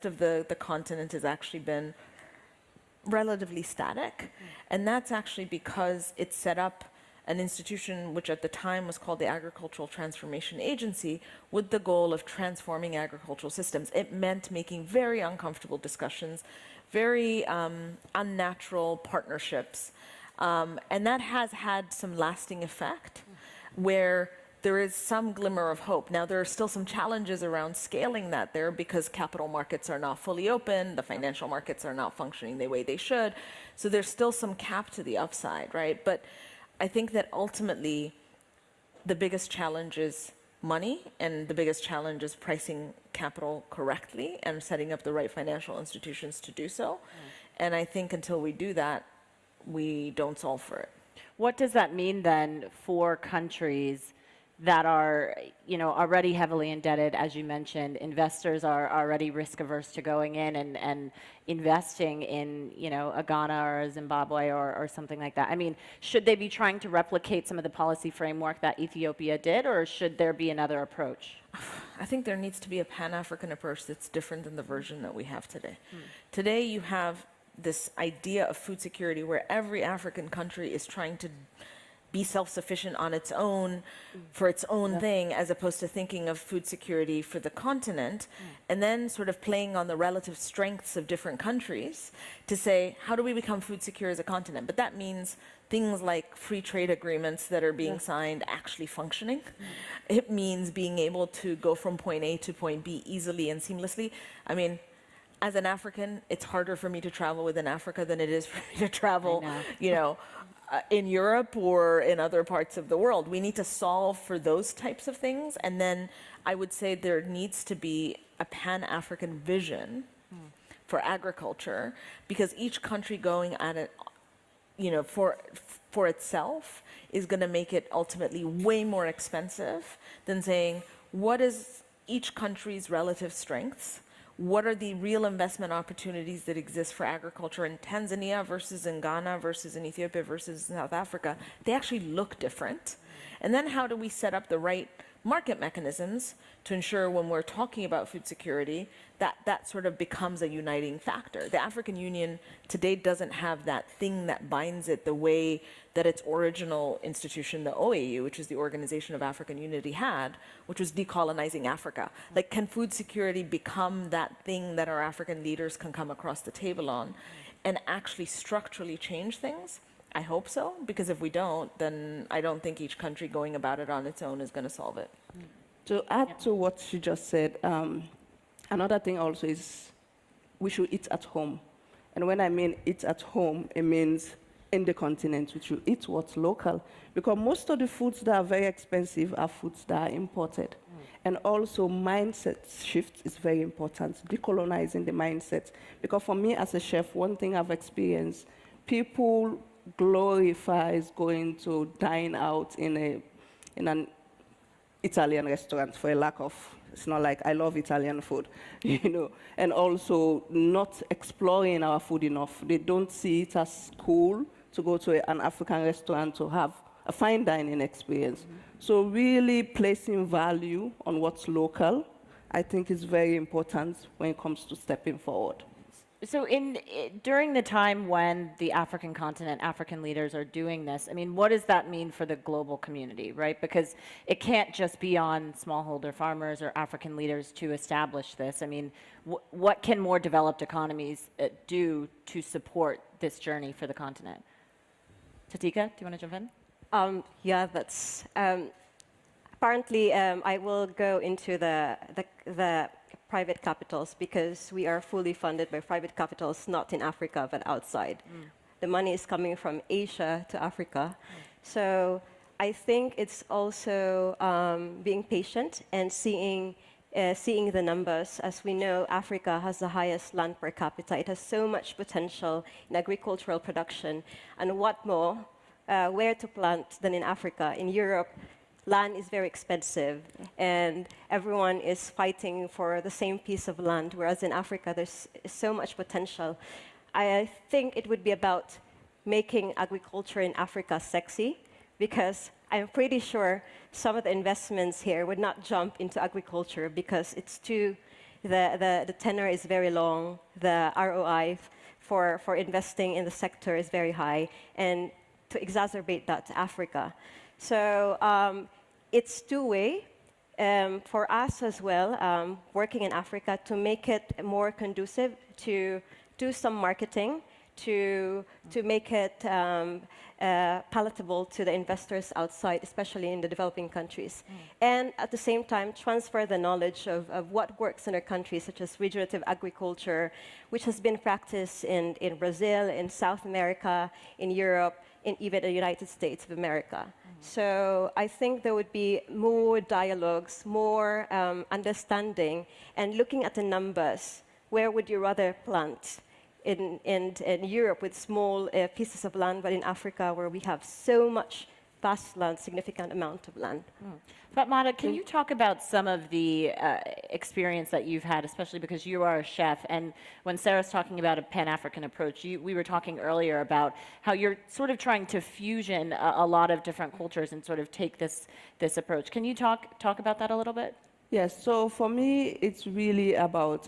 of the continent has actually been relatively static. And that's actually because it set up an institution which at the time was called the Agricultural Transformation Agency with the goal of transforming agricultural systems. It meant making very uncomfortable discussions, very unnatural partnerships. And that has had some lasting effect where there is some glimmer of hope. Now, there are still some challenges around scaling that there because capital markets are not fully open, the financial markets are not functioning the way they should. So there's still some cap to the upside, right? But I think that ultimately the biggest challenge is money, and the biggest challenge is pricing capital correctly and setting up the right financial institutions to do so. And I think until we do that, we don't solve for it. What does that mean then for countries that are, already heavily indebted? As you mentioned, investors are already risk averse to going in and investing in, a Ghana or a Zimbabwe or something like that. I mean, should they be trying to replicate some of the policy framework that Ethiopia did, or should there be another approach? I think there needs to be a Pan-African approach that's different than the version that we have today. Today you have this idea of food security where every African country is trying to be self-sufficient on its own for its own thing, as opposed to thinking of food security for the continent, and then sort of playing on the relative strengths of different countries to say, how do we become food secure as a continent? But that means things like free trade agreements that are being signed actually functioning. It means being able to go from point A to point B easily and seamlessly. I mean, as an African, it's harder for me to travel within Africa than it is for me to travel, in Europe or in other parts of the world. We need to solve for those types of things. And then I would say there needs to be a Pan-African vision for agriculture, because each country going at it, for itself is going to make it ultimately way more expensive than saying, what is each country's relative strengths? What are the real investment opportunities that exist for agriculture in Tanzania versus in Ghana versus in Ethiopia versus in South Africa? They actually look different. And then how do we set up the right market mechanisms to ensure when we're talking about food security that sort of becomes a uniting factor? The African Union today doesn't have that thing that binds it the way that its original institution, the OAU, which is the Organization of African Unity, had, which was decolonizing Africa. Like, can food security become that thing that our African leaders can come across the table on and actually structurally change things? I hope so, because if we don't, then I don't think each country going about it on its own is going to solve it. To add to what she just said, another thing also is we should eat at home. And when I mean eat at home, it means in the continent, we should eat what's local. Because most of the foods that are very expensive are foods that are imported. And also mindset shift is very important, decolonizing the mindset. Because for me as a chef, one thing I've experienced, people glorifies going to dine out in an Italian restaurant for a lack of, it's not like I love Italian food, and also not exploring our food enough. They don't see it as cool to go to an African restaurant to have a fine dining experience. So really placing value on what's local, I think is very important when it comes to stepping forward. So during the time when the African continent, African leaders are doing this, I mean, what does that mean for the global community, right? Because it can't just be on smallholder farmers or African leaders to establish this. I mean, what can more developed economies do to support this journey for the continent? Tatika, do you want to jump in? Yeah, that's... apparently, I will go into the private capitals, because we are fully funded by private capitals, not in Africa, but outside. The money is coming from Asia to Africa. So I think it's also being patient and seeing the numbers. As we know, Africa has the highest land per capita. It has so much potential in agricultural production. And what more, where to plant than in Africa? In Europe, land is very expensive, and everyone is fighting for the same piece of land, whereas in Africa, there's so much potential. I think it would be about making agriculture in Africa sexy, because I'm pretty sure some of the investments here would not jump into agriculture because it's too the tenor is very long, the ROI for investing in the sector is very high, and to exacerbate that to Africa. So it's two-way for us as well, working in Africa, to make it more conducive, to do some marketing, to make it palatable to the investors outside, especially in the developing countries. And at the same time, transfer the knowledge of what works in our countries, such as regenerative agriculture, which has been practiced in Brazil, in South America, in Europe, in even the United States of America. So I think there would be more dialogues, more understanding, and looking at the numbers. Where would you rather plant? In Europe with small pieces of land, but in Africa where we have so much vast land, significant amount of land. Fatmata, can you talk about some of the experience that you've had, especially because you are a chef, and when Sarah's talking about a Pan-African approach, we were talking earlier about how you're sort of trying to fusion a lot of different cultures and sort of take this approach. Can you talk about that a little bit? Yes, so for me, it's really about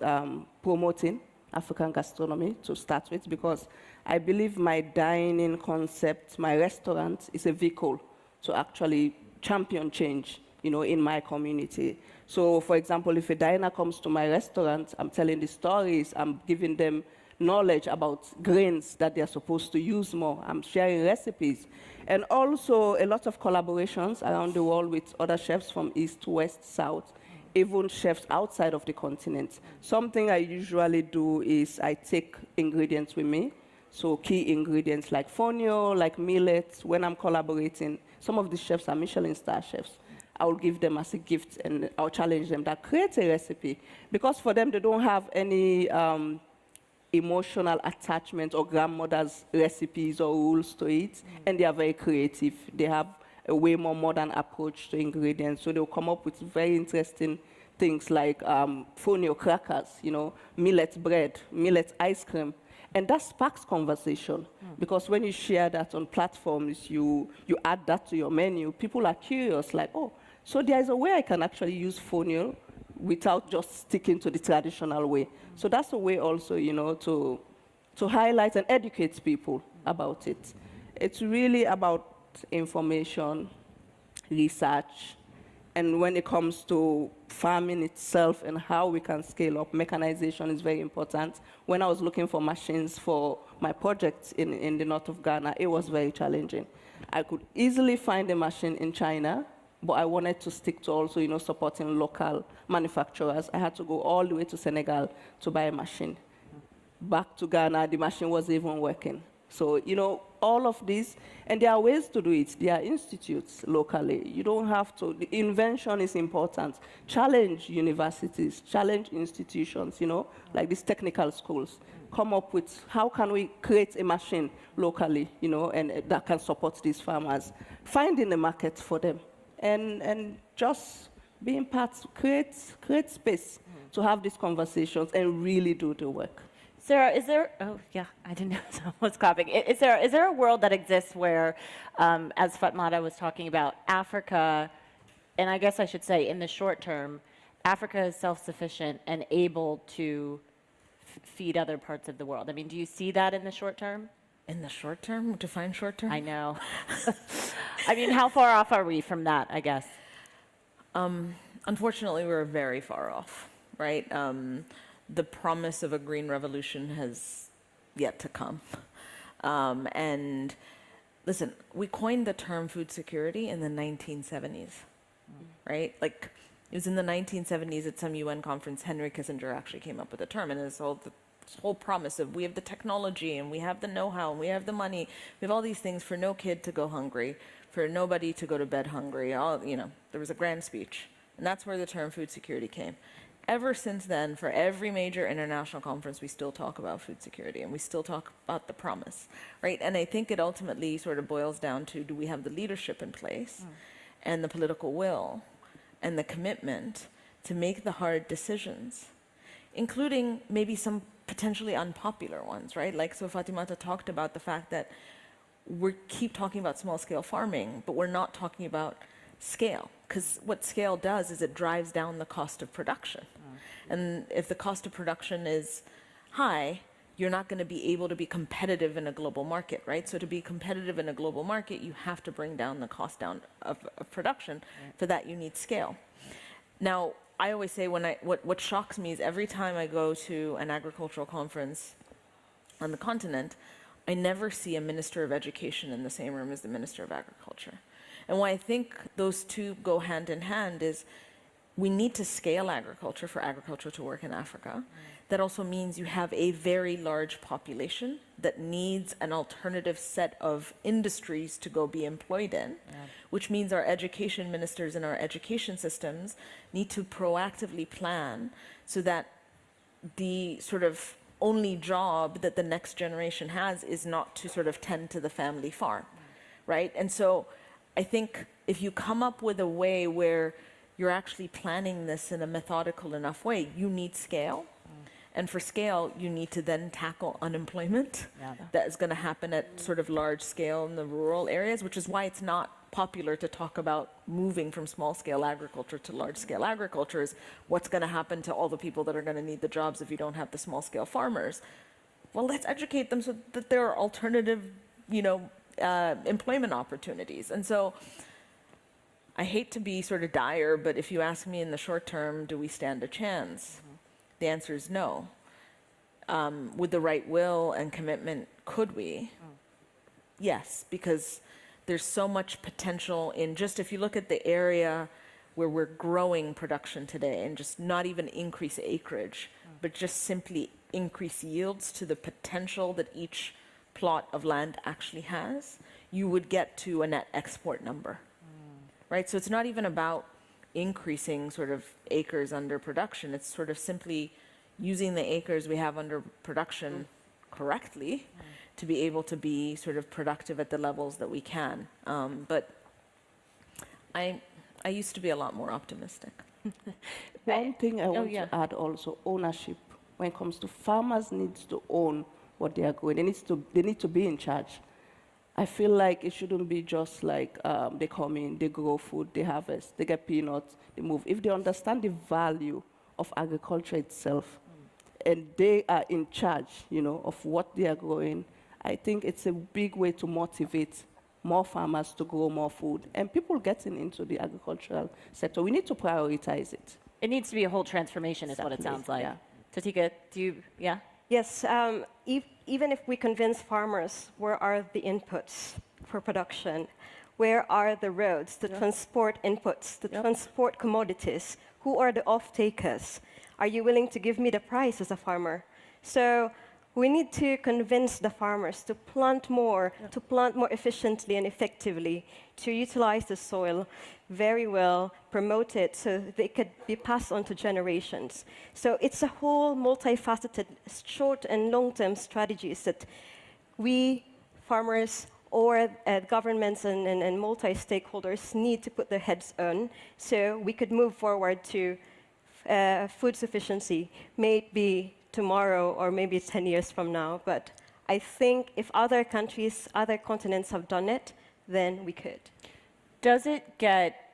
promoting African gastronomy to start with, because I believe my dining concept, my restaurant, is a vehicle to actually champion change, in my community. So, for example, if a diner comes to my restaurant, I'm telling the stories, I'm giving them knowledge about grains that they're supposed to use more. I'm sharing recipes. And also a lot of collaborations around the world with other chefs from East, West, South, even chefs outside of the continent. Something I usually do is I take ingredients with me. So key ingredients like fonio, like millet. When I'm collaborating, some of the chefs are Michelin star chefs. I'll give them as a gift, and I'll challenge them that create a recipe. Because for them, they don't have any emotional attachment or grandmother's recipes or rules to it, and they are very creative. They have a way more modern approach to ingredients. So they'll come up with very interesting things like fonio crackers, millet bread, millet ice cream. And that sparks conversation, because when you share that on platforms, you add that to your menu, people are curious, like, oh, so there's a way I can actually use fonio without just sticking to the traditional way. So that's a way also, to highlight and educate people about it. It's really about information, research, and when it comes to farming itself and how we can scale up, mechanization is very important. When I was looking for machines for my project in the north of Ghana, it was very challenging. I could easily find a machine in China, but I wanted to stick to also, supporting local manufacturers. I had to go all the way to Senegal to buy a machine. Back to Ghana, the machine wasn't even working. So, all of this, and there are ways to do it. There are institutes locally. You don't have to. The invention is important. Challenge universities, challenge institutions, like these technical schools. Come up with how can we create a machine locally, and that can support these farmers. Finding a market for them, and just being part, create space to have these conversations and really do the work. Sarah, is there? Oh, yeah, I didn't know someone was clapping. Is there a world that exists where, as Fatmata was talking about, Africa, and I guess I should say, in the short term, Africa is self-sufficient and able to feed other parts of the world? I mean, do you see that in the short term? In the short term? Define short term? I know. I mean, how far off are we from that, I guess? Unfortunately, we're very far off, right? The promise of a green revolution has yet to come. And listen, we coined the term food security in the 1970s, right? Like, it was in the 1970s at some UN conference, Henry Kissinger actually came up with the term, and this whole promise of we have the technology and we have the know-how and we have the money, we have all these things for no kid to go hungry, for nobody to go to bed hungry. There was a grand speech, and that's where the term food security came. Ever since then, for every major international conference, we still talk about food security and we still talk about the promise, right? And I think it ultimately sort of boils down to, do we have the leadership in place and the political will and the commitment to make the hard decisions, including maybe some potentially unpopular ones, right? Like, so Fatimata talked about the fact that we keep talking about small-scale farming, but we're not talking about scale, because what scale does is it drives down the cost of production, And if the cost of production is high, you're not going to be able to be competitive in a global market, right? So to be competitive in a global market, you have to bring down the cost down of production. For that, you need scale. Now, I always say what shocks me is every time I go to an agricultural conference on the continent, I never see a minister of education in the same room as the minister of agriculture. And why I think those two go hand in hand is we need to scale agriculture for agriculture to work in Africa. That also means you have a very large population that needs an alternative set of industries to go be employed in, which means our education ministers and our education systems need to proactively plan so that the sort of only job that the next generation has is not to sort of tend to the family farm, right? And so I think if you come up with a way where you're actually planning this in a methodical enough way, you need scale. And for scale, you need to then tackle unemployment that is going to happen at sort of large scale in the rural areas, which is why it's not popular to talk about moving from small scale agriculture to large scale agriculture. Is what's going to happen to all the people that are going to need the jobs if you don't have the small scale farmers? Well, let's educate them so that there are alternative, employment opportunities. And so I hate to be sort of dire, but if you ask me in the short term, do we stand a chance? The answer is no. With the right will and commitment, could we? Yes, because there's so much potential in just, if you look at the area where we're growing production today and just not even increase acreage, but just simply increase yields to the potential that each plot of land actually has, you would get to a net export number, right? So it's not even about increasing sort of acres under production. It's sort of simply using the acres we have under production correctly to be able to be sort of productive at the levels that we can. But I used to be a lot more optimistic. One thing I want to add also, ownership. When it comes to farmers needs to own what they are growing. They need to be in charge. I feel like it shouldn't be just like they come in, they grow food, they harvest, they get peanuts, they move. If they understand the value of agriculture itself and they are in charge, of what they are growing, I think it's a big way to motivate more farmers to grow more food and people getting into the agricultural sector. We need to prioritize it. It needs to be a whole transformation, is what it sounds like. Yeah. Tatika, do you, yeah? Yes, even if we convince farmers, where are the inputs for production? Where are the roads to transport inputs, to transport commodities? Who are the off-takers? Are you willing to give me the price as a farmer? So we need to convince the farmers to plant more efficiently and effectively, to utilize the soil very well, promote it so they could be passed on to generations. So it's a whole multifaceted short and long-term strategies that we farmers or governments and multi-stakeholders need to put their heads on so we could move forward to food sufficiency, maybe tomorrow or maybe 10 years from now. But I think if other countries, other continents have done it, then we could. Does it get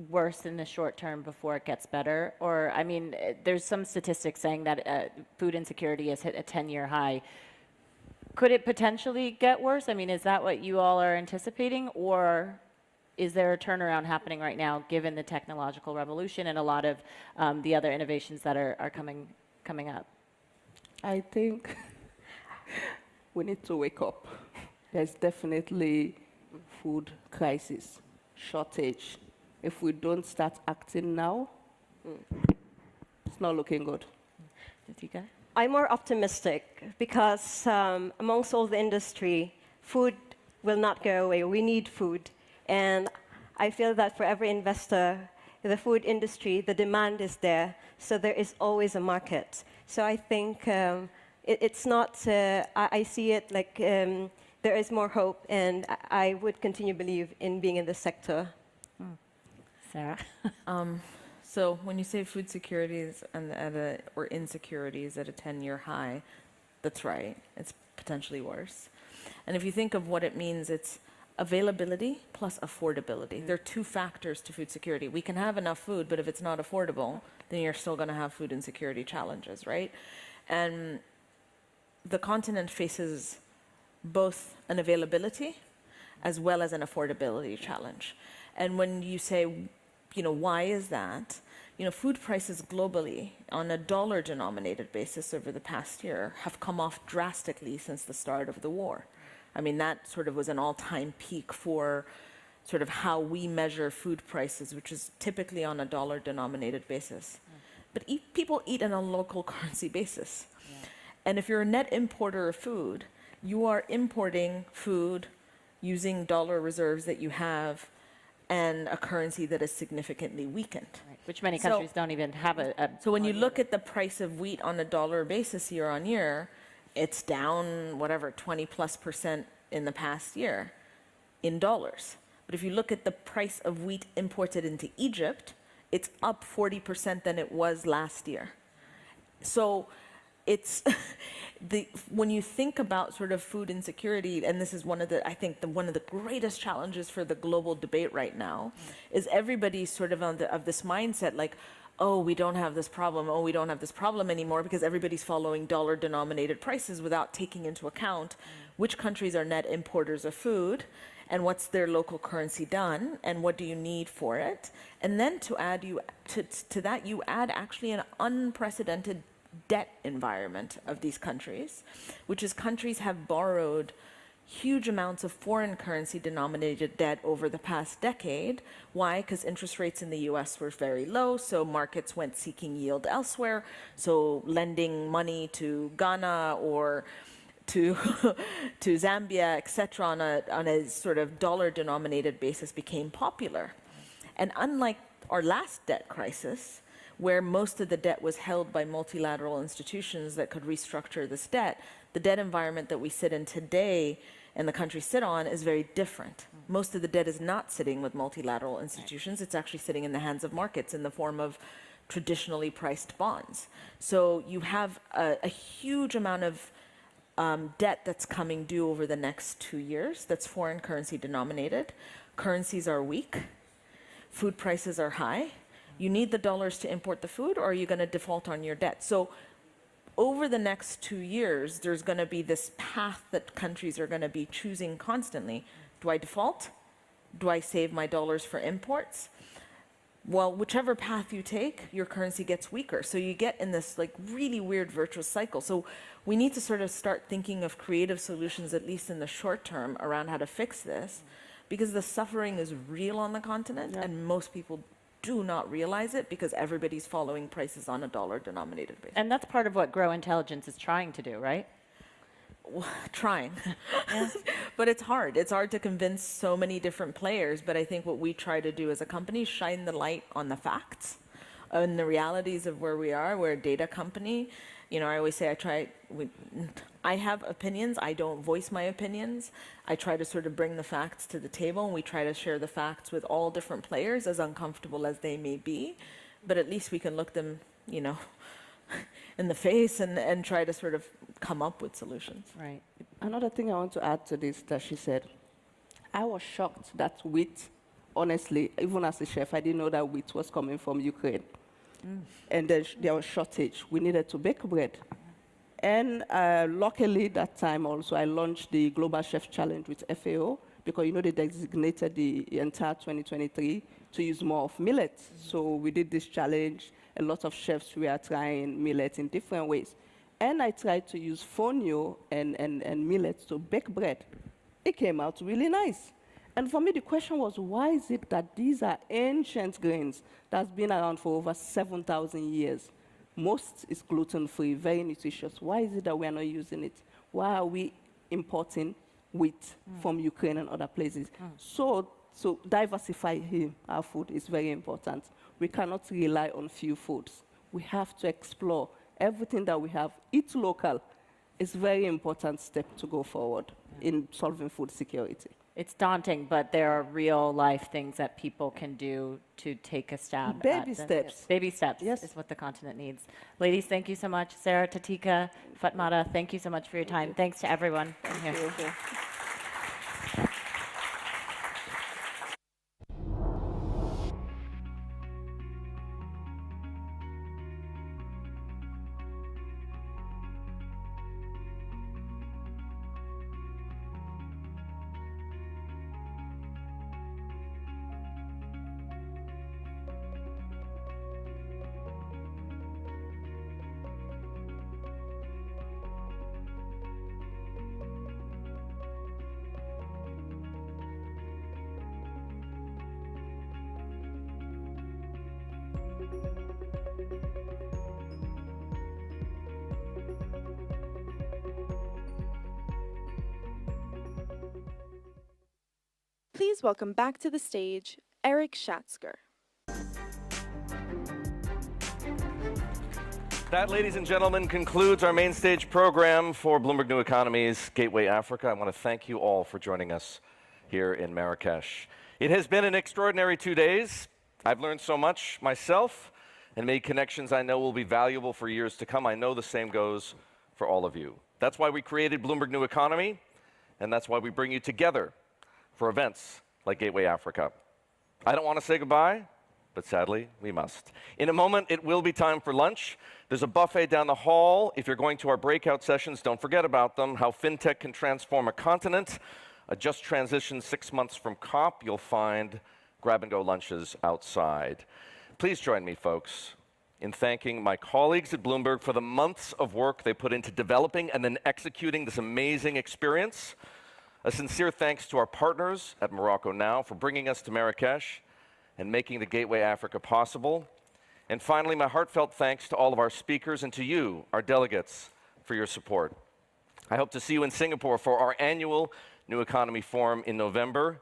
worse in the short term before it gets better? Or, I mean, there's some statistics saying that food insecurity has hit a 10-year high. Could it potentially get worse? I mean, is that what you all are anticipating? Or is there a turnaround happening right now, given the technological revolution and a lot of the other innovations that are coming up? I think we need to wake up. There's definitely food crisis, shortage. If we don't start acting now, it's not looking good. Tatika? I'm more optimistic because amongst all the industry, food will not go away. We need food. And I feel that for every investor, the food industry, the demand is there. So there is always a market. So I think it's not, I see it like there is more hope. And I would continue to believe in being in this sector. Sarah? So when you say food securities or insecurities at a 10-year high, that's right. It's potentially worse. And if you think of what it means, it's availability plus affordability. There are two factors to food security. We can have enough food, but if it's not affordable, then you're still going to have food insecurity challenges, right? And the continent faces both an availability as well as an affordability challenge. And when you say, why is that? Food prices globally on a dollar-denominated basis over the past year have come off drastically since the start of the war. I mean, that sort of was an all-time peak for sort of how we measure food prices, which is typically on a dollar-denominated basis. But people eat on a local currency basis. And if you're a net importer of food, you are importing food using dollar reserves that you have and a currency that is significantly weakened. Right. Which many countries don't even have So when you look at the price of wheat on a dollar basis year on year, it's down, 20+% in the past year in dollars. But if you look at the price of wheat imported into Egypt, it's up 40% than it was last year. So it's when you think about sort of food insecurity, and this is one of the greatest challenges for the global debate right now, is everybody's sort of of this mindset like, oh, we don't have this problem, oh, we don't have this problem anymore, because everybody's following dollar-denominated prices without taking into account which countries are net importers of food, and what's their local currency done, and what do you need for it. And then to add to that, you add actually an unprecedented debt environment of these countries, which is countries have borrowed huge amounts of foreign currency denominated debt over the past decade. Why? Because interest rates in the US were very low, so markets went seeking yield elsewhere. So lending money to Ghana or to to Zambia, etc., on a sort of dollar-denominated basis became popular. And unlike our last debt crisis, where most of the debt was held by multilateral institutions that could restructure this debt, the debt environment that we sit in today and the countries sit on is very different. Most of the debt is not sitting with multilateral institutions. It's actually sitting in the hands of markets in the form of traditionally priced bonds. So you have a huge amount of debt that's coming due over the next 2 years that's foreign currency denominated. Currencies are weak. Food prices are high. You need the dollars to import the food, or are you going to default on your debt? So over the next 2 years, there's going to be this path that countries are going to be choosing constantly. Do I default? Do I save my dollars for imports? Well, whichever path you take, your currency gets weaker. So you get in this like really weird virtuous cycle. So we need to sort of start thinking of creative solutions, at least in the short term, around how to fix this, because the suffering is real on the continent, and most people do not realize it because everybody's following prices on a dollar-denominated basis. And that's part of what Grow Intelligence is trying to do, right? Trying. But it's hard. It's hard to convince so many different players. But I think what we try to do as a company is shine the light on the facts and the realities of where we are. We're a data company. I always say I have opinions. I don't voice my opinions. I try to sort of bring the facts to the table, and we try to share the facts with all different players, as uncomfortable as they may be. But at least we can look them, in the face and try to sort of come up with solutions. Right. Another thing I want to add to this that she said, I was shocked that wheat, honestly, even as a chef, I didn't know that wheat was coming from Ukraine. And there was shortage. We needed to bake bread. And luckily, that time also, I launched the Global Chef Challenge with FAO, because, they designated the entire 2023 to use more of millet. So we did this challenge. A lot of chefs were trying millet in different ways. And I tried to use fonio and millet to bake bread. It came out really nice. And for me, the question was, why is it that these are ancient grains that's been around for over 7,000 years? Most is gluten-free, very nutritious. Why is it that we are not using it? Why are we importing wheat from Ukraine and other places? So diversifying our food is very important. We cannot rely on few foods. We have to explore everything that we have. Eat local is a very important step to go forward in solving food security. It's daunting, but there are real life things that people can do to take a stab Baby at steps. Baby steps Yes. is what the continent needs. Ladies, thank you so much. Sarah, Tatika, Fatmata, thank you so much for your time. Thanks to everyone in here. Okay. Please welcome back to the stage Eric Schatzker. That, ladies and gentlemen, concludes our main stage program for Bloomberg New Economy's Gateway Africa. I want to thank you all for joining us here in Marrakesh. It has been an extraordinary 2 days. I've learned so much myself and made connections I know will be valuable for years to come. I know the same goes for all of you. That's why we created Bloomberg New Economy, and that's why we bring you together for events like Gateway Africa. I don't want to say goodbye, but sadly, we must. In a moment, it will be time for lunch. There's a buffet down the hall. If you're going to our breakout sessions, don't forget about them. How FinTech can transform a continent. A just transition 6 months from COP. You'll find grab-and-go lunches outside. Please join me, folks, in thanking my colleagues at Bloomberg for the months of work they put into developing and then executing this amazing experience. A sincere thanks to our partners at Morocco Now for bringing us to Marrakesh and making the Gateway Africa possible. And finally, my heartfelt thanks to all of our speakers and to you, our delegates, for your support. I hope to see you in Singapore for our annual New Economy Forum in November.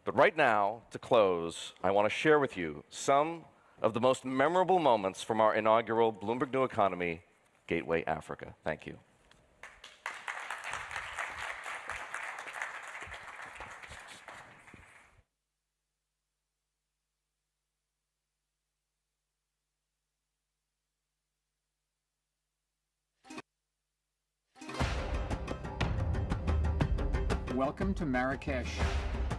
But right now, to close, I want to share with you some of the most memorable moments from our inaugural Bloomberg New Economy Gateway Africa. Thank you. Welcome to Marrakesh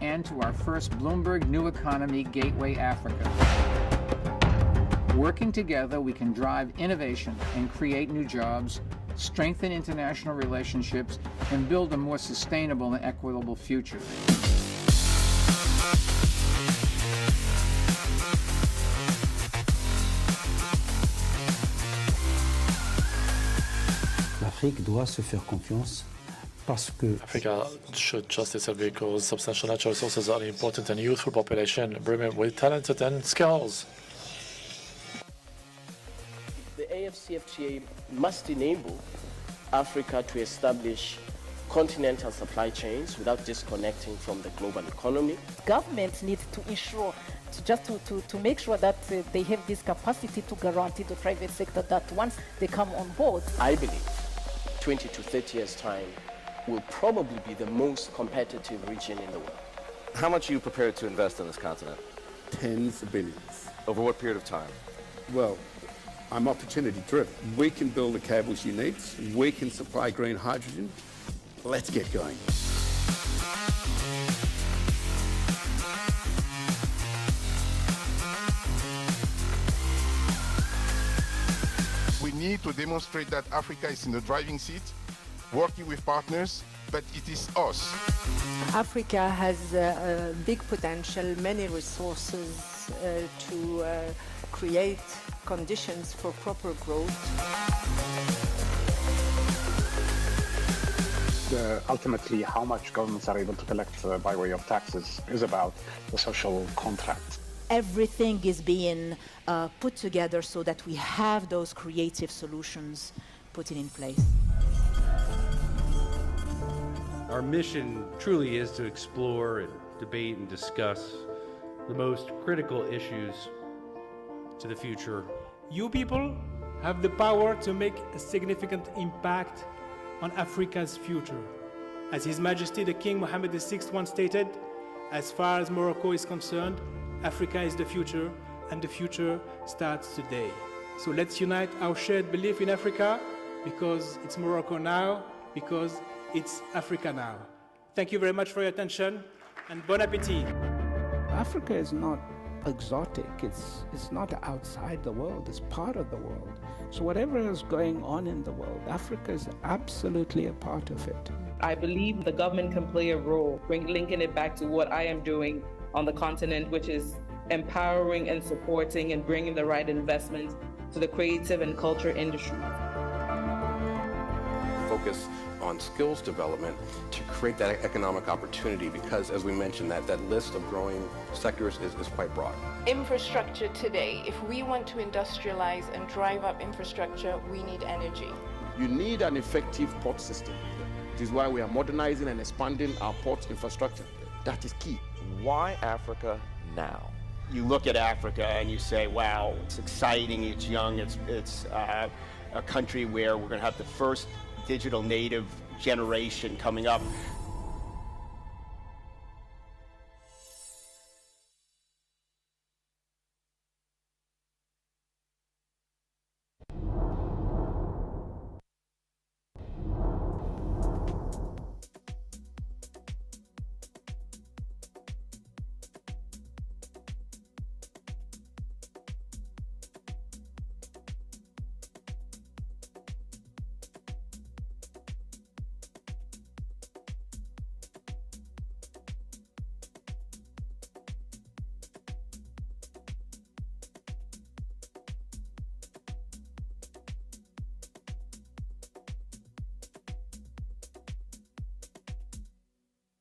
and to our first Bloomberg New Economy Gateway Africa. Working together, we can drive innovation and create new jobs, strengthen international relationships, and build a more sustainable and equitable future. L'Afrique doit se faire confiance. Africa should trust itself because substantial natural resources are important and youthful population, women with talented and skills. The AFCFTA must enable Africa to establish continental supply chains without disconnecting from the global economy. Governments need to ensure, to make sure that they have this capacity to guarantee the private sector that once they come on board. I believe 20 to 30 years' time will probably be the most competitive region in the world. How much are you prepared to invest in this continent? Tens of billions. Over what period of time? Well, I'm opportunity driven. We can build the cables you need. We can supply green hydrogen. Let's get going. We need to demonstrate that Africa is in the driving seat, working with partners, but it is us. Africa has a big potential, many resources to create conditions for proper growth. Ultimately, how much governments are able to collect by way of taxes is about the social contract. Everything is being put together so that we have those creative solutions put in place. Our mission truly is to explore and debate and discuss the most critical issues to the future. You people have the power to make a significant impact on Africa's future. As His Majesty the King Mohammed VI once stated, as far as Morocco is concerned, Africa is the future, and the future starts today. So let's unite our shared belief in Africa, because it's Morocco now, because it's Africa now. Thank you very much for your attention, and bon appetit. Africa is not exotic, it's not outside the world, it's part of the world. So whatever is going on in the world, Africa is absolutely a part of it. I believe the government can play a role, linking it back to what I am doing on the continent, which is empowering and supporting and bringing the right investments to the creative and culture industry. Focus on skills development to create that economic opportunity, because as we mentioned, that list of growing sectors is quite broad. Infrastructure today, if we want to industrialize and drive up infrastructure, we need energy. You need an effective port system. This is why we are modernizing and expanding our port infrastructure. That is key. Why Africa now? You look at Africa and you say, wow, it's exciting, it's young, it's a country where we're going to have the first digital native generation coming up.